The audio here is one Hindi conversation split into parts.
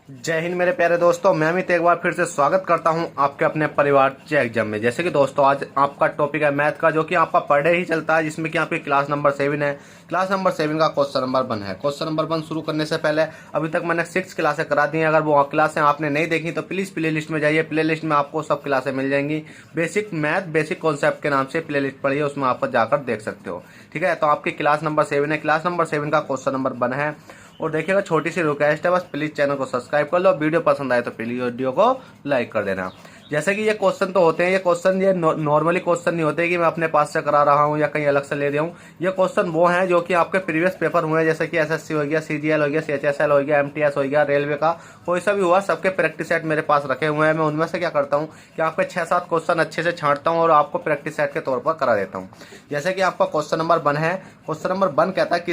जय हिंद मेरे प्यारे दोस्तों। मैं अमित एक बार फिर से स्वागत करता हूं आपके अपने परिवार चेक एग्जाम में। जैसे कि दोस्तों आज आपका टॉपिक है मैथ का, जो कि आपका पर डे ही चलता है, जिसमें कि आपकी क्लास नंबर 7 है। क्लास नंबर 7 का क्वेश्चन नंबर 1 है। क्वेश्चन नंबर 1 शुरू करने से पहले अभी तक मैंने 6 क्लासें करा दी हैं। अगर वो क्लासें आपने नहीं देखी तो प्लीज प्ले लिस्ट में जाइए। प्ले लिस्ट में आपको सब क्लासें मिल जाएंगी। बेसिक मैथ बेसिक कॉन्सेप्ट के नाम से प्ले लिस्ट पढ़िए, उसमें आप जाकर देख सकते हो। ठीक है, तो आपकी क्लास नंबर 7 है। क्लास नंबर 7 का क्वेश्चन नंबर 1 है। और देखिएगा, छोटी सी रिक्वेस्ट है, बस प्लीज चैनल को सब्सक्राइब कर लो। वीडियो पसंद आए तो प्लीज वीडियो को लाइक कर देना। जैसे कि ये क्वेश्चन तो होते हैं, ये क्वेश्चन ये नॉर्मली क्वेश्चन नहीं होते कि मैं अपने पास से करा रहा हूँ या कहीं अलग से ले रहा हूँ। ये क्वेश्चन वो हैं जो कि आपके प्रीवियस पेपर हुए हैं, जैसे कि एसएससी हो गया, सीजीएल हो गया, सीएचएसएल हो गया, एमटीएस हो गया, रेलवे का कोई सा भी हुआ, सबके प्रैक्टिस सेट मेरे पास रखे हुए हैं। मैं उनमें से क्या करता हूँ कि आपके 6-7 क्वेश्चन अच्छे से छांटता हूँ और आपको प्रैक्टिस सेट के तौर पर करा देता हूँ। जैसे कि आपका क्वेश्चन नंबर 1 है। क्वेश्चन नंबर 1 कहता है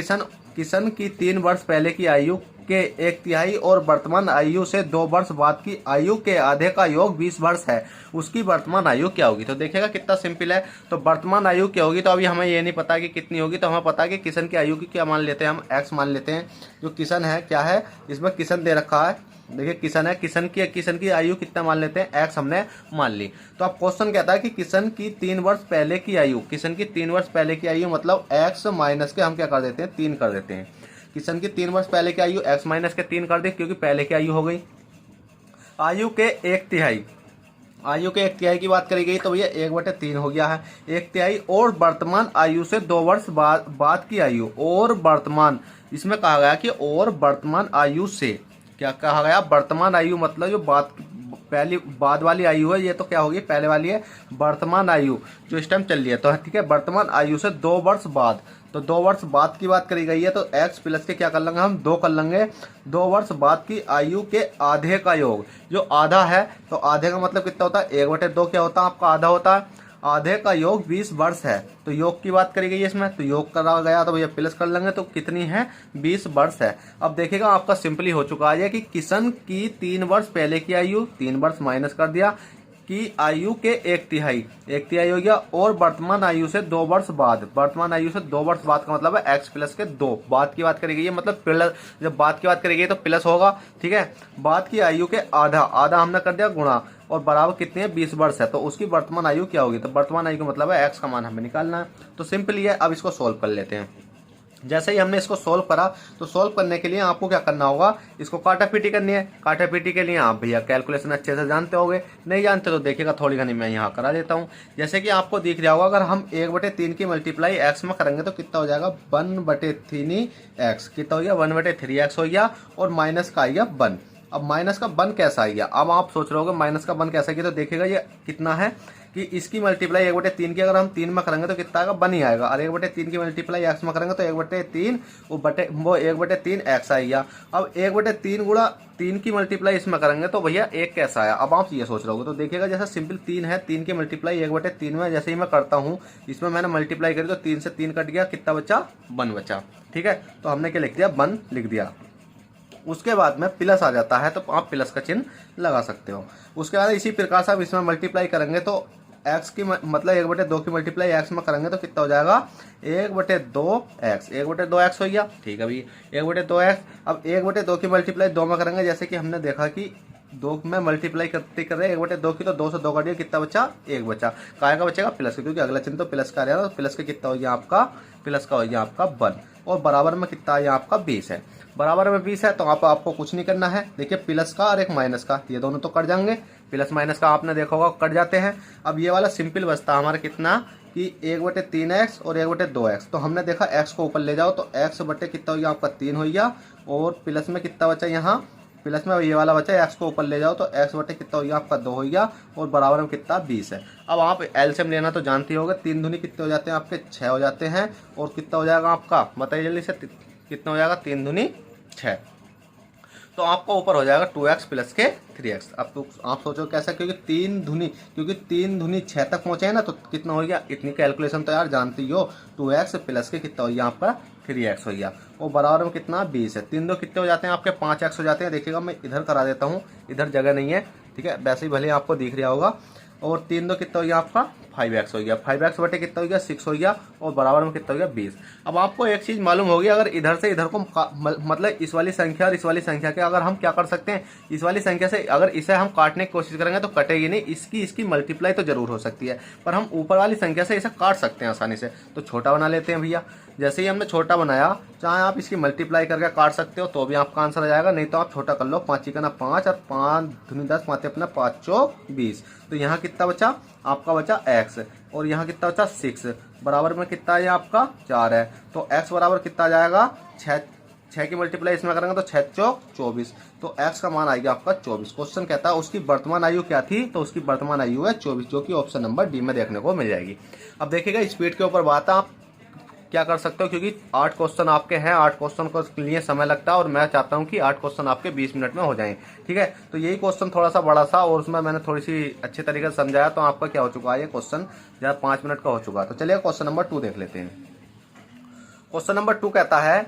किशन की 3 वर्ष पहले की आयु के 1/3 और वर्तमान आयु से 2 वर्ष बाद की आयु के आधे का योग 20 वर्ष है। उसकी वर्तमान आयु क्या होगी? तो देखिएगा कितना सिंपल है। तो वर्तमान आयु क्या होगी, तो अभी हमें ये नहीं पता कि कितनी होगी, तो हमें पता है कि किशन की आयु की क्या मान लेते हैं, हम x मान लेते हैं। जो किशन है क्या है, इसमें किशन दे रखा है। देखिए किशन है, किशन की आयु कितना मान लेते हैं, x हमने मान ली। तो अब क्वेश्चन कहता है कि किशन की 3 वर्ष पहले की आयु, किशन की 3 वर्ष पहले की आयु मतलब x माइनस के हम क्या कर देते हैं, 3 कर देते हैं। किशन की 3 वर्ष पहले की आयु x माइनस के 3 कर दे, क्योंकि पहले की आयु हो गई। आयु के 1/3, आयु के 1/3 की बात करी गई तो भैया 1/3 हो गया है। 1/3 और वर्तमान आयु से 2 वर्ष बाद की आयु, और वर्तमान, इसमें कहा गया कि और वर्तमान आयु से, क्या कहा गया, वर्तमान आयु मतलब जो पहली बाद वाली आयु है, ये तो क्या होगी, पहले वाली है। वर्तमान आयु जो इस टाइम चल रही है, तो ठीक है, वर्तमान आयु से 2 वर्ष बाद, तो 2 वर्ष बाद की बात करी गई है, तो x प्लस के क्या कर लेंगे हम, 2 कर लेंगे। 2 वर्ष बाद की आयु के आधे का योग, जो आधा है, तो आधे का मतलब कितना होता है, 1/2 क्या होता है आपका, आधा होता है। आधे का योग 20 वर्ष है, तो योग की बात करी गई है इसमें, तो योग करा गया तो भैया प्लस कर लेंगे, तो कितनी है, 20 वर्ष है। अब देखिएगा आपका सिंपली हो चुका है कि किशन की 3 वर्ष पहले की आयु, 3 वर्ष माइनस कर दिया, की आयु के 1/3 हो गया, और वर्तमान आयु से 2 वर्ष बाद, वर्तमान आयु से 2 वर्ष बाद का मतलब है x प्लस के 2, बाद की बात करी गई है, मतलब प्लस, जब बाद की बात करी गई तो प्लस होगा। ठीक है, बाद की आयु के आधा, आधा हमने कर दिया गुणा, और बराबर कितनी है, 20 वर्ष है, तो उसकी वर्तमान आयु क्या होगी, तो वर्तमान आयु का मतलब है x का मान हमें निकालना है। तो सिंपली है, अब इसको सोल्व कर लेते हैं। जैसे ही हमने इसको सोल्व करा, तो सोल्व करने के लिए आपको क्या करना होगा, इसको काटा पीटी करनी है। काटा पीटी के लिए आप भैया कैलकुलेशन अच्छे से जानते होंगे, नहीं जानते तो देखिएगा थोड़ी घनी मैं यहाँ करा देता हूँ। जैसे कि आपको दिख रहा होगा, अगर हम 1/3 की मल्टीप्लाई x में करेंगे तो कितना हो जाएगा, 1/3x, कितना हो गया, 1/3x हो गया, और माइनस का आ गया 1। अब माइनस का 1 कैसा आ गया, अब आप सोच रहे होगे माइनस का 1 कैसा गया, तो देखिएगा ये कितना है कि इसकी मल्टीप्लाई 1/3 की अगर हम 3 में करेंगे तो कितना आएगा, 1 ही आएगा, और 1/3 की मल्टीप्लाई x में करेंगे तो 1/3 वो 1/3 x आएगा। अब 1/3 गुणा 3 की मल्टीप्लाई इसमें करेंगे तो भैया 1 कैसा आया, अब आप ये सोच रहे होगे। तो देखिएगा जैसा सिंपल 3 है, 3 की मल्टीप्लाई 1/3 में जैसे ही मैं करता हूँ, इसमें मैंने मल्टीप्लाई करी तो 3 से 3 कट गया, कितना बचा, 1 बचा। ठीक है, तो हमने क्या लिख दिया, 1 लिख दिया। उसके बाद में प्लस आ जाता है, तो आप प्लस का चिन्ह लगा सकते हो। उसके बाद इसी प्रकार से आप इसमें मल्टीप्लाई करेंगे तो x की मतलब 1/2 की मल्टीप्लाई x में करेंगे तो कितना हो जाएगा, 1/2x, 1/2x हो गया। ठीक है भाई, 1/2x। अब 1/2 की मल्टीप्लाई 2 में करेंगे, जैसे कि हमने देखा कि 2 में मल्टीप्लाई करते कर रहे हैं 1/2 की, तो 2 से 2 काटिए, कितना बचा, 1 बचा। काय का बचेगा, प्लस का, क्योंकि अगला चिन्ह तो प्लस का आ रहा है, तो प्लस का कितना हो गया आपका, प्लस का हो गया आपका 1, और बराबर में कितना आया आपका 20 है। बराबर में 20 है, तो आपको कुछ नहीं करना है। देखिए प्लस का और एक माइनस का, ये दोनों तो कट जाएंगे, प्लस माइनस का आपने देखा होगा कट जाते हैं। अब ये वाला सिंपल बचता हमारा कितना, कि 1/3x और 1/2x, तो हमने देखा x को ऊपर ले जाओ तो x बटे कितना हो गया आपका 3 हो गया, और प्लस में कितना बचा, यहाँ प्लस में ये वाला बचा, x को ऊपर ले जाओ तो x बटे कितना हो गया आपका 2 हो गया, और बराबर में कितना 20 है। अब आप एलसीएम लेना तो जानते ही होगे, 3 दूनी कितने हो जाते हैं आपके, 6 हो जाते हैं, और कितना हो जाएगा आपका, बताइए जल्दी से, कितना हो जाएगा, 3 दूनी 6, तो आपका ऊपर हो जाएगा 2x प्लस के 3x। अब तो आप सोचो कैसा, क्योंकि 3 दूनी 6 तक पहुंचे हैं ना, तो कितना हो गया, इतनी कैलकुलेशन तो यार जानती हो, 2x प्लस के कितना हो गया आपका 3x हो गया, और बराबर में कितना 20 है। 3 2 कितने हो जाते हैं आपके, 5x हो जाते हैं। देखिएगा मैं इधर करा देता हूँ, इधर जगह नहीं है, ठीक है, वैसे ही भले आपको दिख रहा होगा, और 3 2 कितना हो गया आपका 5x हो गया, 5x बटे कितना हो गया 6 हो गया, और बराबर में कितना हो गया 20। अब आपको एक चीज़ मालूम होगी, अगर इधर से इधर को मतलब इस वाली संख्या और इस वाली संख्या के अगर हम क्या कर सकते हैं, इस वाली संख्या से अगर इसे हम काटने की कोशिश करेंगे तो कटेगी नहीं, इसकी मल्टीप्लाई तो जरूर हो सकती है, पर हम ऊपर वाली संख्या से इसे काट सकते हैं आसानी से। तो छोटा बना लेते हैं भैया। जैसे ही हमने छोटा बनाया, चाहे आप इसकी मल्टीप्लाई करके काट सकते हो तो भी आपका आंसर आ जाएगा, नहीं तो आप छोटा कर लो। 5 का ना 5 और 5 दूनी 10, 5 अपना 5 चौक 20। तो यहाँ कितना बचा आपका, बचा x, और यहाँ कितना बचा 6, बराबर में कितना है आपका 4 है। तो x बराबर कितना आ जाएगा 6 की मल्टीप्लाई इसमें करेंगे तो 6 चौक 24। तो x का मान आएगा आपका 24। क्वेश्चन कहता है उसकी वर्तमान आयु क्या थी, तो उसकी वर्तमान आयु है 24, जो कि ऑप्शन नंबर डी में देखने को मिल जाएगी। अब देखिएगा स्पीड के ऊपर बात है, आप क्या कर सकते हो, क्योंकि 8 क्वेश्चन आपके हैं, 8 क्वेश्चन को लिए समय लगता है, और मैं चाहता हूं कि 8 क्वेश्चन आपके 20 मिनट में हो जाएं। ठीक है, तो यही क्वेश्चन थोड़ा सा बड़ा सा और उसमें मैंने थोड़ी सी अच्छे तरीके से समझाया, तो आपका क्या हो चुका है, ये क्वेश्चन जरा 5 मिनट का हो चुका है। तो चलिए क्वेश्चन नंबर 2 देख लेते हैं। क्वेश्चन नंबर 2 कहता है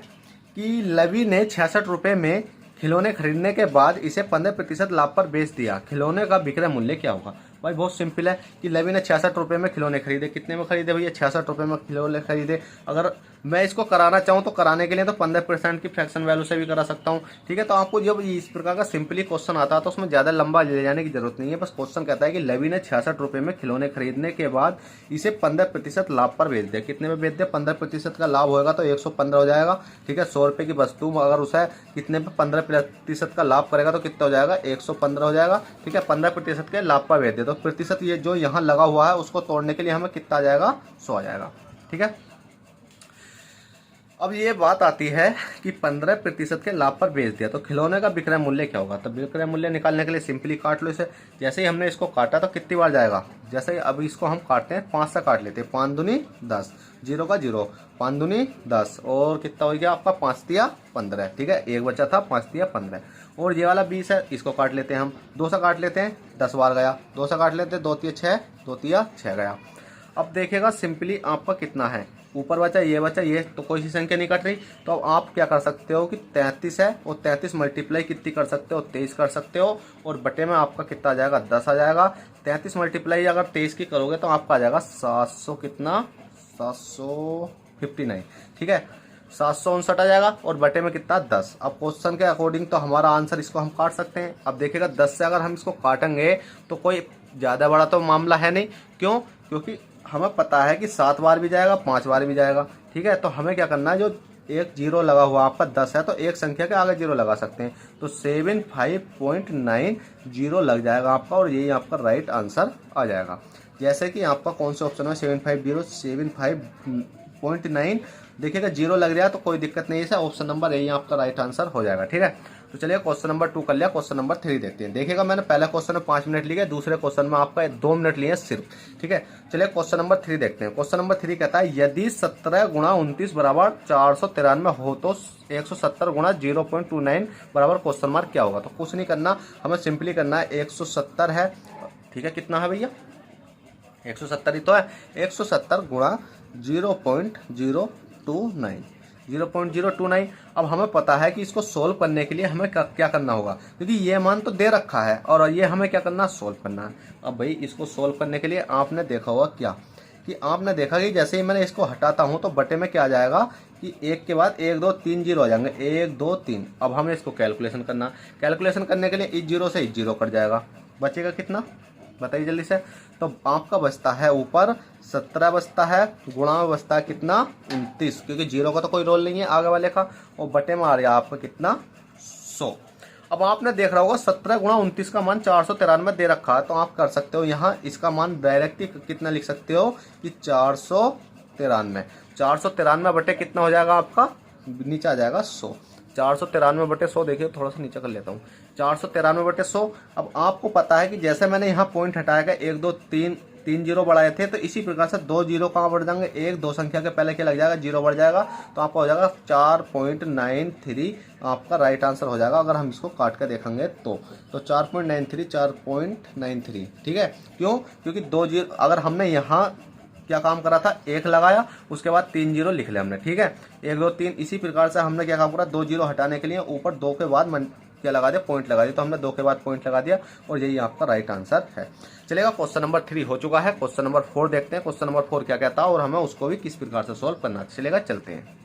कि लवी ने 66 रुपए में खिलौने खरीदने के बाद इसे 15% लाभ पर बेच दिया, खिलौने का विक्रय मूल्य क्या होगा। भाई बहुत सिंपल है कि लवी ने 66 रुपए में खिलौने खरीदे। कितने में खरीदे भैया, 66 रुपए में खिलौने खरीदे। अगर मैं इसको कराना चाहूँ तो कराने के लिए तो 15% की फ्रैक्शन वैल्यू से भी करा सकता हूँ। ठीक है, तो आपको जब इस प्रकार का सिंपली क्वेश्चन आता है तो उसमें ज्यादा लंबा ले जाने की जरूरत नहीं है। बस क्वेश्चन कहता है कि लवी ने 66 रुपए में खिलौने खरीदने के बाद इसे 15% लाभ पर बेच दिया। कितने में बेच दिया, 15% का लाभ होगा तो 115 हो जाएगा। ठीक है, 100 रुपए की वस्तु अगर उसे कितने पे 15% का लाभ करेगा तो कितना हो जाएगा, 115 हो जाएगा। ठीक है, 15% के लाभ पर बेच दिया, तो प्रतिशत ये जो यहाँ लगा हुआ है उसको तोड़ने के लिए हमें कितना आ जाएगा, 100 आ जाएगा। ठीक है, अब ये बात आती है कि 15% के लाभ पर बेच दिया, तो खिलौने का विक्रय मूल्य क्या होगा। तो विक्रय मूल्य निकालने के लिए सिंपली काट लो इसे। जैसे ही हमने इसको काटा तो कितनी बार जाएगा, जैसे ही अब इसको हम काटते हैं 5 से काट लेते हैं, 5 दूनी 10, 0 का 0, 5 दूनी 10, और कितना हो गया आपका 5 तिया 15। ठीक है, एक बचा था 5 तिया 15, और ये वाला 20 है, इसको काट लेते हैं हम, 2 से काट लेते हैं, 10 बार गया, 2 से काट लेते हैं, 2 तिया 6, 2 तिया 6 गया। अब देखिएगा सिंपली आपका कितना है, ऊपर बचा ये तो कोई सी संख्या नहीं कट रही। तो अब आप क्या कर सकते हो कि 33 है, और 33 मल्टीप्लाई कितनी कर सकते हो, 23 कर सकते हो, और बटे में आपका कितना आ जाएगा, 10 आ जाएगा। 33 मल्टीप्लाई अगर 23 की करोगे तो आपका आ जाएगा 700 कितना, 759। ठीक है, 759 आ जाएगा, और बटे में कितना 10। अब क्वेश्चन के अकॉर्डिंग तो हमारा आंसर इसको हम काट सकते हैं। अब देखिएगा 10 से अगर हम इसको काटेंगे तो कोई ज़्यादा बड़ा तो मामला है नहीं। क्यों, क्योंकि हमें पता है कि 7 बार भी जाएगा, 5 बार भी जाएगा। ठीक है, तो हमें क्या करना है, जो एक जीरो लगा हुआ आपका 10 है तो एक संख्या के आगे जीरो लगा सकते हैं, तो 75.90 लग जाएगा आपका, और यही आपका राइट आंसर आ जाएगा। जैसे कि आपका कौन से ऑप्शन में 75.9 देखिएगा, जीरो लग रहा है तो कोई दिक्कत नहीं है, ऑप्शन नंबर यही आपका राइट आंसर हो जाएगा। ठीक है, तो चलिए क्वेश्चन नंबर 2 कर लिया, क्वेश्चन नंबर 3 देखते हैं। देखिएगा मैंने पहले क्वेश्चन में 5 मिनट लिए, दूसरे क्वेश्चन में आपका 2 मिनट लिए सिर्फ। ठीक है, चलिए क्वेश्चन नंबर 3 देखते हैं। क्वेश्चन नंबर 3 कहता है यदि 17 गुणा 29 बराबर 493 हो तो 170 गुणा 0.29 बराबर क्वेश्चन मार्क क्या होगा। तो कुछ नहीं करना, हमें सिंपली करना है 170 है। ठीक है, कितना है भैया, 170 ही तो है, 170 गुणा 0.029। अब हमें पता है कि इसको सोल्व करने के लिए हमें क्या करना होगा, क्योंकि ये मान तो दे रखा है और ये हमें क्या करना है, सोल्व करना है। अब भाई इसको सोल्व करने के लिए आपने देखा होगा क्या, कि आपने देखा कि जैसे ही मैंने इसको हटाता हूं तो बटे में क्या आ जाएगा कि एक के बाद 1 2 3 जीरो आ जाएंगे, 1 2 3। अब हमें इसको कैलकुलेशन करना, कैलकुलेशन करने के लिए इस जीरो से इस जीरो कट जाएगा, बचेगा कितना बताइए जल्दी से। तो आपका बचता है ऊपर 17 बचता है, गुणा में बचता है कितना 29, क्योंकि जीरो का तो कोई रोल नहीं है आगे वाले का, और बटे में आ रहा है आपका कितना 100। अब आपने देख रहा होगा 17 गुणा 29 का मान 493 दे रखा है, तो आप कर सकते हो यहाँ इसका मान डायरेक्ट कितना लिख सकते हो कि 493 बटे कितना हो जाएगा आपका, नीचे आ जाएगा 100। 493 बटे 100, देखिए थोड़ा सा नीचे कर लेता हूँ, 493 बटे 100। अब आपको पता है कि जैसे मैंने यहाँ पॉइंट हटाया 1 2 3 जीरो बढ़ाए थे, तो इसी प्रकार से 2 जीरो कहाँ बढ़ जाएंगे, 1 2 संख्या के पहले क्या लग जाएगा, जीरो बढ़ जाएगा, तो आपका हो जाएगा 4.93 आपका राइट आंसर हो जाएगा। अगर हम इसको काट कर देखेंगे तो 4.93 ठीक है। क्यों, क्योंकि 2 जीरो अगर हमने यहाँ क्या काम करा था, 1 लगाया उसके बाद 3 जीरो लिख लिया हमने। ठीक है, 1 2 3, इसी प्रकार से हमने क्या काम करा, 2 जीरो हटाने के लिए ऊपर 2 के बाद क्या लगा दिया, पॉइंट लगा दिया। तो हमने 2 के बाद पॉइंट लगा दिया और यही आपका राइट आंसर है। चलेगा, क्वेश्चन नंबर 3 हो चुका है। क्वेश्चन नंबर 4 देखते हैं, क्वेश्चन नंबर 4 क्या कहता है और हमें उसको भी किस प्रकार से सोल्व करना है। चलेगा, चलते हैं।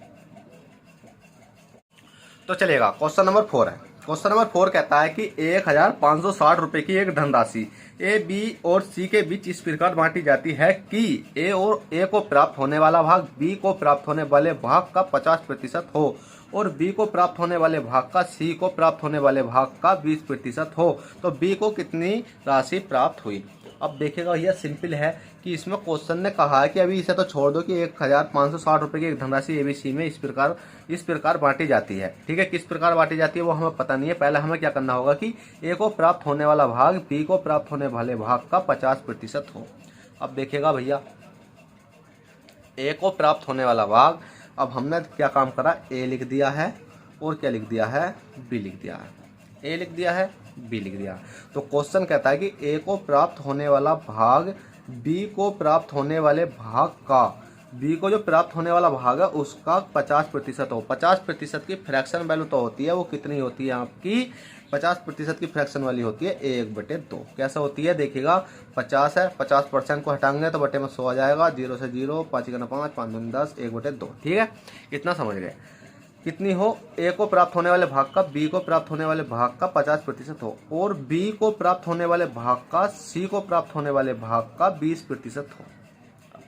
तो चलेगा, क्वेश्चन नंबर 4 है। क्वेश्चन नंबर 4 कहता है कि 1560 रुपए की एक धनराशि ए, बी और सी के बीच इस प्रकार बांटी जाती है कि ए को प्राप्त होने वाला भाग बी को प्राप्त होने वाले भाग का 50% हो और बी को प्राप्त होने वाले भाग का सी को प्राप्त होने वाले भाग का 20% हो। तो बी को कितनी राशि प्राप्त हुई। अब देखिएगा भैया, सिंपल है कि इसमें क्वेश्चन ने कहा है कि अभी इसे तो छोड़ दो कि 1560 रुपए की एक धनराशि एबीसी में इस प्रकार बांटी जाती है। ठीक है, किस प्रकार बांटी जाती है वो हमें पता नहीं है। पहले हमें क्या करना होगा कि ए को प्राप्त होने वाला भाग बी को प्राप्त होने वाले भाग का 50% हो। अब देखिएगा भैया, ए को प्राप्त होने वाला भाग, अब हमने क्या काम करा, ए लिख दिया है और क्या लिख दिया है, बी लिख दिया है। ए लिख दिया है, बी लिख दिया। तो क्वेश्चन कहता है कि ए को प्राप्त होने वाला भाग बी को प्राप्त होने वाले भाग का, बी को जो प्राप्त होने वाला भाग है उसका 50% हो। 50% की फ्रैक्शन वैल्यू तो होती है, वो कितनी होती है आपकी, 50% की फ्रैक्शन वाली होती है 1/2। कैसे होती है देखिएगा, 50 है, 50% को हटाएंगे तो बटे में 100 आ जाएगा, 0 से 0, 5 × 5, 5 × 10, 1/2। ठीक है, इतना समझ गए। कितनी हो, ए को प्राप्त होने वाले भाग का बी को प्राप्त होने वाले भाग का 50% हो और बी को प्राप्त होने वाले भाग का सी को प्राप्त होने वाले भाग का 20% हो।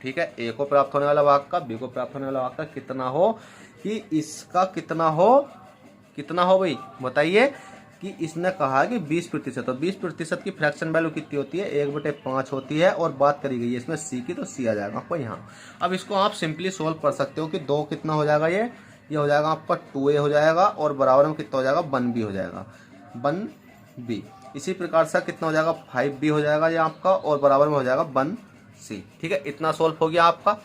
ठीक है, ए को प्राप्त होने वाला भाग का बी को प्राप्त होने वाला भाग का कितना हो, कि इसका कितना हो भाई बताइए। कि इसने कहा कि 20%, तो 20% की फ्रैक्शन वैल्यू कितनी होती है, 1/5 होती है और बात करी गई है इसमें सी की, तो सी आ जाएगा आपको यहाँ। अब इसको आप सिंपली सोल्व कर सकते हो कि 2 कितना हो जाएगा, ये हो जाएगा आपका 2a हो जाएगा और बराबर में कितना हो जाएगा, 1b हो जाएगा, 1b। इसी प्रकार से कितना हो जाएगा, 5b हो जाएगा ये आपका और बराबर में हो जाएगा 1c। ठीक है, इतना सोल्व हो गया आपका।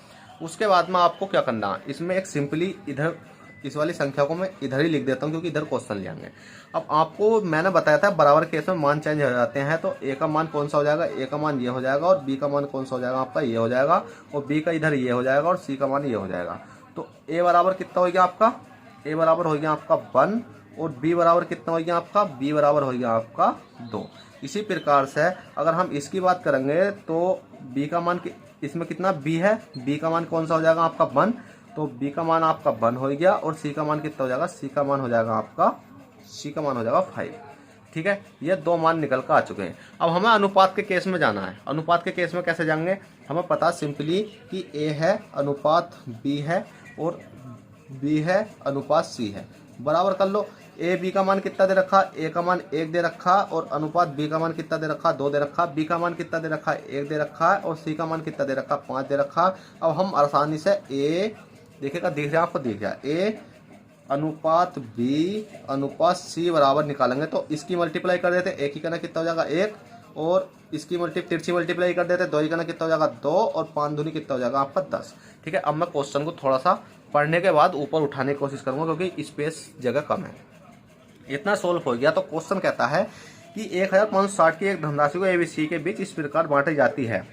उसके बाद में आपको क्या करना है, इसमें एक सिंपली इधर इस वाली संख्या को मैं इधर ही लिख देता हूँ क्योंकि इधर क्वेश्चन ले आएंगे। अब आपको मैंने बताया था बराबर केस में मान चेंज हो जाते हैं, तो ए का मान कौन सा हो जाएगा, ए का मान ये हो जाएगा और बी का मान कौन सा हो जाएगा आपका, ये हो जाएगा और बी का इधर ये हो जाएगा और सी का मान ये हो जाएगा। तो ए बराबर कितना हो गया आपका, ए बराबर हो गया आपका 1 और बी बराबर कितना हो गया आपका, बी बराबर हो गया आपका 2। इसी प्रकार से अगर हम इसकी बात करेंगे तो बी का मान इसमें कितना बी है, बी का मान कौन सा हो जाएगा आपका 1, तो बी का मान आपका 1 हो गया और सी का मान कितना हो जाएगा, सी का मान हो जाएगा आपका 5। ठीक है, ये 2 मान निकल कर आ चुके हैं। अब हमें अनुपात के केस में जाना है। अनुपात के केस में कैसे जाएंगे, हमें पता सिंपली कि ए है अनुपात बी है और बी है अनुपात सी है। बराबर कर लो, ए बी का मान कितना दे रखा, ए का मान 1 दे रखा और अनुपात बी का मान कितना दे रखा, 2 दे रखा। बी का मान कितना दे रखा, 1 दे रखा है और सी का मान कितना दे रखा, 5 दे रखा। अब हम आसानी से ए देखिएगा, दिख रहा है आपको, दिख रहा है, ए अनुपात बी अनुपात सी बराबर निकालेंगे तो इसकी मल्टीप्लाई कर देते, एक ही करना कितना हो जाएगा 1 और इसकी तिरछी मल्टीप्लाई कर देते, 2 ही करना कितना हो जाएगा 2 और 5 दूनी कितना हो जाएगा आपका 10। ठीक है, अब मैं क्वेश्चन को थोड़ा सा पढ़ने के बाद ऊपर उठाने की कोशिश करूंगा क्योंकि स्पेस जगह कम है। इतना सोल्व हो गया तो क्वेश्चन कहता है कि 1560 की एक धनराशि को ए बी सी के बीच इस प्रकार बांटी जाती है।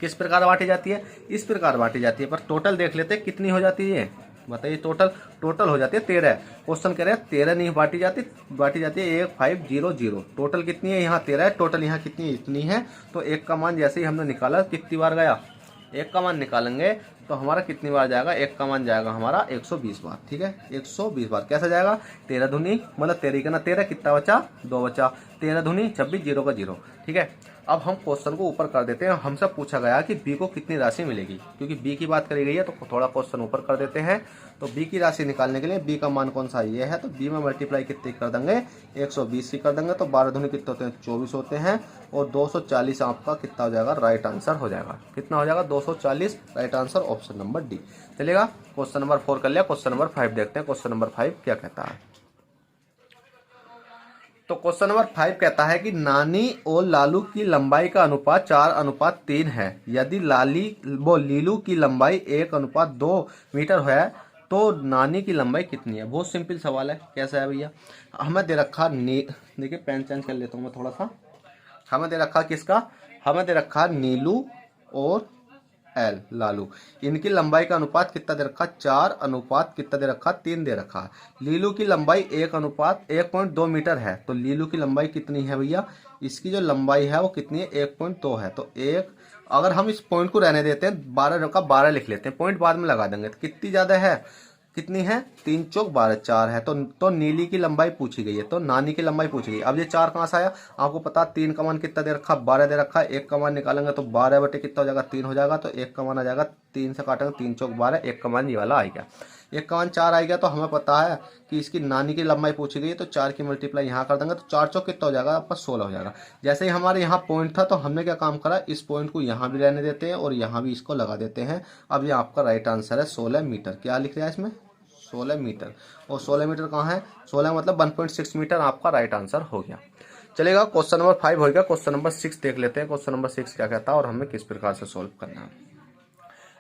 किस प्रकार बांटी जाती है, इस प्रकार बांटी जाती है। पर टोटल देख लेते हैं कितनी हो जाती है, बताइए। टोटल हो जाती है 13। क्वेश्चन कह रहे हैं 13 नहीं बांटी जाती है 1500। टोटल कितनी है, यहाँ 13 है, टोटल यहाँ कितनी इतनी है। तो 1 का मान जैसे ही हमने निकाला कितनी बार गया, 1 का मान निकालेंगे तो हमारा कितनी बार जाएगा, 1 का मान जाएगा हमारा 120 बार। ठीक है, 120 बार। कैसे जाएगा, 13 दूनी मतलब 13 का ना 13 कितना बचा, 2 बचा, 13 दूनी 26, 0 का 0। ठीक है, अब हम क्वेश्चन को ऊपर कर देते हैं। हमसे पूछा गया कि बी को कितनी राशि मिलेगी, क्योंकि बी की बात करी गई है तो थोड़ा क्वेश्चन ऊपर कर देते हैं। तो बी की राशि निकालने के लिए बी का मान कौन सा ये है, तो बी में मल्टीप्लाई कितनी कर देंगे, 120 की कर देंगे तो 12 दूनी कितने होते हैं, 24 होते हैं और 240 आपका कितना हो जाएगा, राइट आंसर हो जाएगा। कितना हो जाएगा, 240 right answer, option number D. चलेगा, क्वेश्चन नंबर 4 कर लिया। क्वेश्चन नंबर 5 देखते हैं। क्वेश्चन नंबर 5 क्या कहता है। तो क्वेश्चन नंबर 5 कहता है कि नानी और लालू की लंबाई का अनुपात 4:3 है। यदि लीलू की लंबाई 1:2 मीटर है तो नानी की लंबाई कितनी है। बहुत सिंपल सवाल है। कैसा है भैया, हमें दे रखा देखिए पेन चेंज कर लेता हूँ मैं थोड़ा सा। हमें दे रखा किसका, हमें दे रखा नीलू और एल लालू। इनकी लंबाई का अनुपात कितना दे रखा? 4 अनुपात कितना दे रखा? 3 दे रखा। लीलू की लंबाई 1 अनुपात 1.2 मीटर है, तो लीलू की लंबाई कितनी है भैया? इसकी जो लंबाई है वो कितनी है? 1.2 है। तो एक, अगर हम इस पॉइंट को रहने देते हैं, 12 का 12 लिख लेते हैं, पॉइंट बाद में लगा देंगे, तो कितनी ज्यादा है? कितनी है? 3 चौक 12, 4 है। तो नीली की लंबाई पूछी गई है, तो नानी की लंबाई पूछी गई। अब ये 4 कहाँ से आया? आपको पता, 3 का मान कितना दे रखा? 12 दे रखा है। 1 का मान निकालेंगे तो 12 बटे कितना हो जाएगा? 3 हो जाएगा। तो 1 का मान आ जाएगा, 3 से काटेंगे, 3 चौक 12, 1 का मान ये वाला आएगा। 1 का मान 4 आएगा। तो हमें पता है कि इसकी नानी की लंबाई पूछी गई है, तो 4 की मल्टीप्लाई यहाँ कर देंगे, तो 4 चौक कितना हो जाएगा? आपका 16 हो जाएगा। जैसे ही हमारे यहाँ पॉइंट था, तो हमने क्या काम करा, इस पॉइंट को यहाँ भी रहने देते हैं और यहाँ भी इसको लगा देते हैं। अब ये आपका राइट आंसर है 16 मीटर। क्या लिख रहा है इसमें? 16 मीटर। और 16 मीटर कहाँ है? 16 मतलब 1.6 मीटर आपका राइट आंसर हो गया। चलेगा, क्वेश्चन नंबर 5 हो गया। क्वेश्चन नंबर 6 देख लेते हैं। क्वेश्चन नंबर 6 क्या कहता है और हमें किस प्रकार से सोल्व करना है।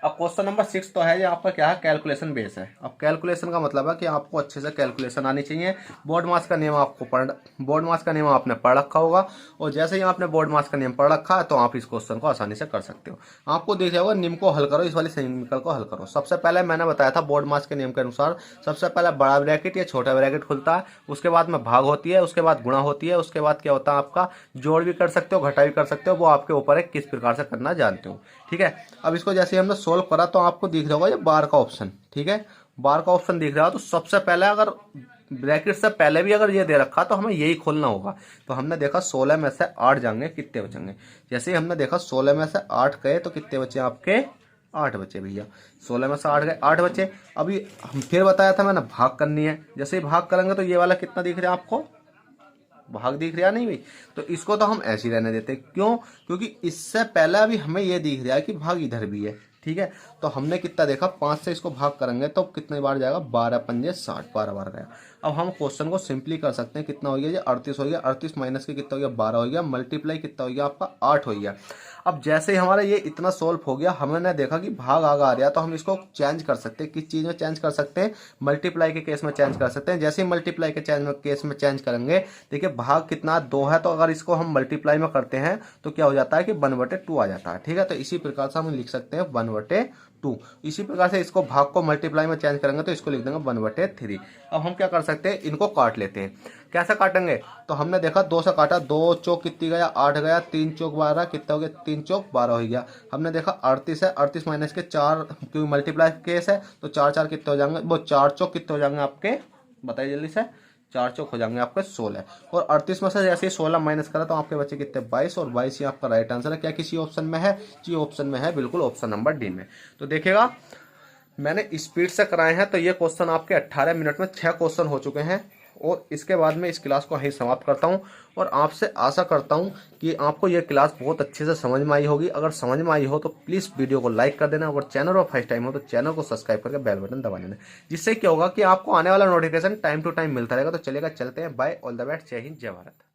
अब क्वेश्चन नंबर 6 तो है, ये आपका क्या है? कैलकुलेशन बेस है। अब कैलकुलेशन का मतलब है कि आपको अच्छे से कैलकुलेशन आनी चाहिए। बोर्ड मास का नियम बोर्ड मास का नियम आपने पढ़ रखा होगा, और जैसे ही आपने बोर्ड मास का नियम पढ़ रखा है, तो आप इस क्वेश्चन को आसानी से कर सकते हो। आपको देख होगा, नियम को हल करो, इस वाली समीकरण को हल करो। सबसे पहले मैंने बताया था, बोर्ड मास के नियम के अनुसार सबसे पहले बड़ा ब्रैकेट या छोटा ब्रैकेट खुलता है, उसके बाद में भाग होती है, उसके बाद गुणा होती है, उसके बाद क्या होता है आपका जोड़ भी कर सकते हो, घटा भी कर सकते हो, वो आपके ऊपर है किस प्रकार से करना जानते हो। ठीक है, अब इसको जैसे हमने सोल्व करा, तो आपको दिख रहा होगा ये बार का ऑप्शन। ठीक है, बार का ऑप्शन दिख रहा है, तो सबसे पहले अगर ब्रैकेट से पहले भी अगर ये दे रखा, तो हमें यही खोलना होगा। तो हमने देखा 16 में से 8 जाएंगे, कितने बचेंगे? जैसे ही हमने देखा 16 में से 8 गए, तो कितने बचे आपके? 8 बचे भैया। 16 में से 8 गए, 8 बचे। अभी हम फिर बताया था मैंने, भाग करनी है। जैसे ही भाग करेंगे, तो ये वाला कितना दिख रहा है आपको? भाग दिख रहा नहीं भाई? तो इसको तो हम ऐसे ही रहने देते। क्यों? क्योंकि इससे पहले अभी हमें ये दिख रहा है कि भाग इधर भी है। ठीक है, तो हमने कितना देखा, 5 से इसको भाग करेंगे तो कितने बार जाएगा? 12 पंजे 60, 12 बार गया। अब हम क्वेश्चन को सिंपली कर सकते हैं। कितना हो गया? ये 38 हो गया। 38 माइनस के कितना हो गया? 12 हो गया। मल्टीप्लाई कितना हो गया आपका? 8 हो गया। अब जैसे ही हमारा ये इतना सोल्व हो गया, हमने देखा कि भाग आगे आ रहा है, तो हम इसको चेंज कर सकते हैं। किस चीज में चेंज कर सकते हैं? मल्टीप्लाई के केस में चेंज कर सकते हैं। जैसे ही मल्टीप्लाई के केस में चेंज करेंगे, देखिए भाग कितना? 2 है, तो अगर इसको हम मल्टीप्लाई में करते हैं, तो क्या हो जाता है कि 1/2 आ जाता है। ठीक है, तो इसी प्रकार से हम लिख सकते हैं 1/2। इसी प्रकार से इसको भाग को मल्टीप्लाई में चेंज करेंगे, तो इसको लिख देंगे 1/3। अब हम क्या कर सकते हैं, इनको काट लेते हैं। कैसे काटेंगे? तो हमने देखा 2 से काटा, 2 चौक कितनी गया? 8 गया। 3 चौक 12, कितना हो गया? 3 चौक 12 हो गया। हमने देखा 38 है, 38 माइनस के 4, क्योंकि मल्टीप्लाई केस है, तो 4 4 कितने हो जाएंगे? वो 4 चौक कितने हो जाएंगे आपके? बताइए जल्दी से। 4 चौक हो जाएंगे आपके 16। और 38 में से जैसे ही 16 माइनस करा, तो आपके बच्चे कितने? 22। और 22 ही आपका राइट आंसर है। क्या किसी ऑप्शन में है? जी ऑप्शन में है, बिल्कुल ऑप्शन नंबर डी में। तो देखिएगा, मैंने स्पीड से कराए हैं, तो ये क्वेश्चन आपके 18 मिनट में 6 क्वेश्चन हो चुके हैं। और इसके बाद में इस क्लास को यहीं समाप्त करता हूं, और आपसे आशा करता हूं कि आपको ये क्लास बहुत अच्छे से समझ में आई होगी। अगर समझ में आई हो तो प्लीज़ वीडियो को लाइक कर देना, और चैनल पर फर्स्ट टाइम हो तो चैनल को सब्सक्राइब करके बेल बटन दबा लेना, जिससे क्या होगा कि आपको आने वाला नोटिफिकेशन टाइम टू टाइम मिलता रहेगा। तो चलेगा, चलते हैं, बाय, ऑल द बेस्ट, जय हिंद, जय भारत।